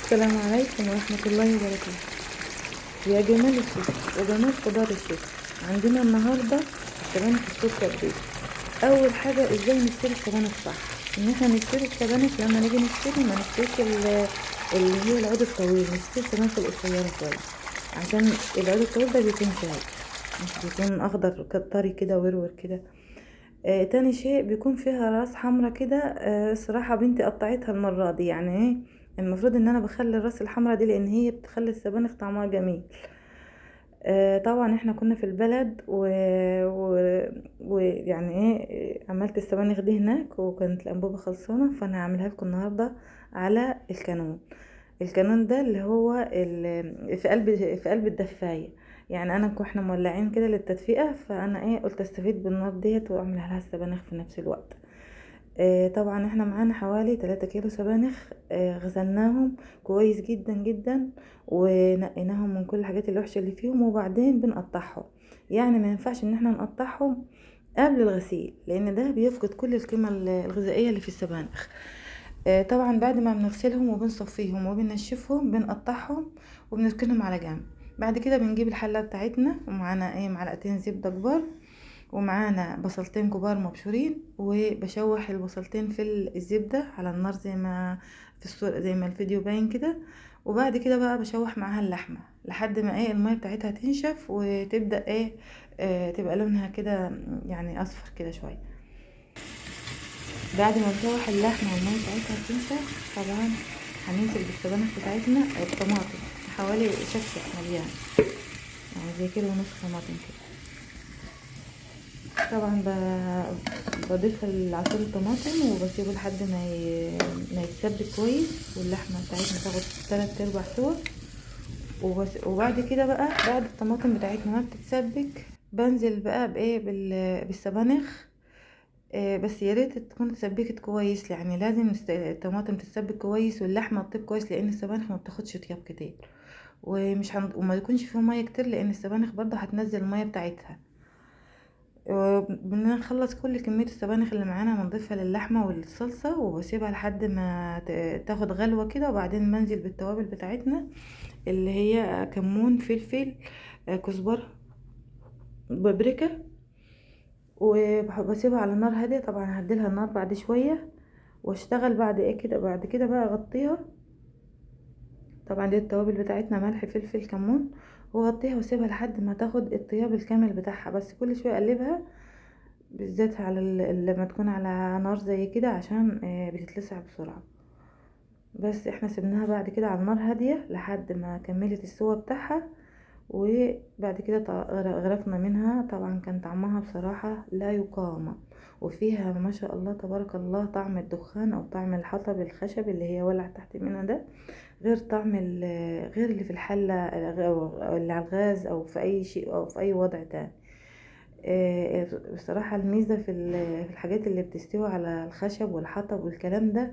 السلام عليكم ورحمة الله وبركاته. يا جمال الشيف وجمال خضار الشيف، عندنا النهاردة السبانخ السكر دي. أول حاجة ازاي نشتري السبانخ صح؟ ان احنا نشتري السبانخ لما نيجي نشتري ما نشتريش اللي هي العود الطويل، نشتري السبانخ القصيرة شوية، عشان العود الطويل ده بيكون شاي، مش بيكون أخضر طري كده ورور كده. تاني شيء بيكون فيها راس حمرا كده. صراحة بنتي قطعتها المرة دي، يعني ايه المفروض ان انا بخلي الراس الحمرا دي لان هي بتخلي السبانخ طعمها جميل. طبعا احنا كنا في البلد ويعني ايه عملت السبانخ دي هناك وكانت الانبوبة خلصانة، فانا هعملها لكم النهاردة على الكانون. الكانون ده اللي هو في قلب الدفاية. يعني احنا مولعين كده للتدفئة، فانا ايه قلت استفيد بالنار ديت واعملها لها السبانخ في نفس الوقت. طبعا احنا معانا حوالي 3 كيلو سبانخ. غسلناهم كويس جدا جدا ونقيناهم من كل الحاجات الوحشة اللي فيهم، وبعدين بنقطعهم. يعني ما ينفعش ان احنا نقطعهم قبل الغسيل، لان ده بيفقد كل القيمة الغذائية اللي في السبانخ. طبعا بعد ما بنغسلهم وبنصفيهم وبنشفهم بنقطعهم وبنركنهم على جنب. بعد كده بنجيب الحلة بتاعتنا ومعانا ايه معلقتين زبدة كبار، ومعانا بصلتين كبار مبشورين، وبشوح البصلتين في الزبدة على النار زي ما في الصورة زي ما الفيديو باين كده. وبعد كده بقى بشوح معاها اللحمة لحد ما ايه المية بتاعتها تنشف وتبدأ ايه تبقى لونها كده يعني اصفر كده شوية. بعد ما نشوح اللحمة والمية بتاعتها تنشف، طبعا هننزل بالسبانخ بتاعتنا الطماطم حوالي شفشق مليان، يعني زي كيلو ونص طماطم كده. طبعا بضيف العصير الطماطم وبسيبه لحد ما يتسبك كويس، واللحمه بتاعتنا تاخد 3/4 سوا. وبعد كده بقى بعد الطماطم بتاعتنا ما بتتسبك بنزل بقى بايه بالسبانخ. بس يا ريت تكون اتسبكت كويس، يعني لازم الطماطم تتسبك كويس واللحمه تطيب كويس، لان السبانخ ما بتاخدش طياب كتير. وما يكونش فيه ميه كتير، لان السبانخ برضه هتنزل الميه بتاعتها. بنخلص كل كمية السبانخ اللي معانا بنضيفها للحمة والصلصة وبسيبها لحد ما تاخد غلوة كده، وبعدين بنزل بالتوابل بتاعتنا اللي هي كمون، فلفل، كزبرة، بابريكا. وبسيبها على نار هادية، طبعا هديلها النار بعد شوية واشتغل بعد ايه كده. بعد كده بقى اغطيها، طبعا دي التوابل بتاعتنا ملح فلفل كمون، وغطيها واسيبها لحد ما تاخد الطياب الكامل بتاعها. بس كل شوية اقلبها، بالذات على لما تكون على نار زي كده، عشان بتتلسع بسرعة. بس احنا سيبناها بعد كده على نار هادية لحد ما كملت السوا بتاعها، وبعد كده غرفنا منها. طبعا كان طعمها بصراحة لا يقاوم، وفيها ما شاء الله تبارك الله طعم الدخان او طعم الحطب الخشب اللي هي ولع تحت منها ده، غير طعم غير اللي في الحلة اللي على الغاز او في اي شيء او في اي وضع تاني. بصراحة الميزة في الحاجات اللي بتستوي على الخشب والحطب والكلام ده،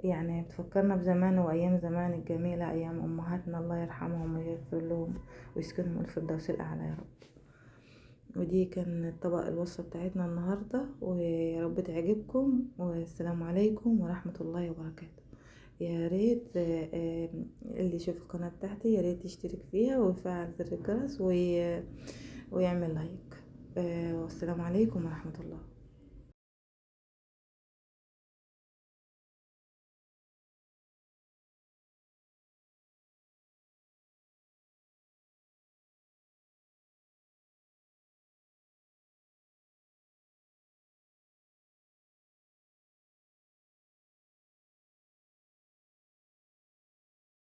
يعني بتفكرنا بزمان وأيام زمان الجميلة، أيام أمهاتنا الله يرحمهم ويغفر لهم ويسكنهم الفردوس الأعلى يا رب. ودي كان الطبق الوصفة بتاعتنا النهاردة، ويا رب تعجبكم، والسلام عليكم ورحمة الله وبركاته. يا ريت اللي يشوف القناة بتاعتي يا ريت يشترك فيها ويفعل زر الجرس ويعمل لايك. والسلام عليكم ورحمة الله.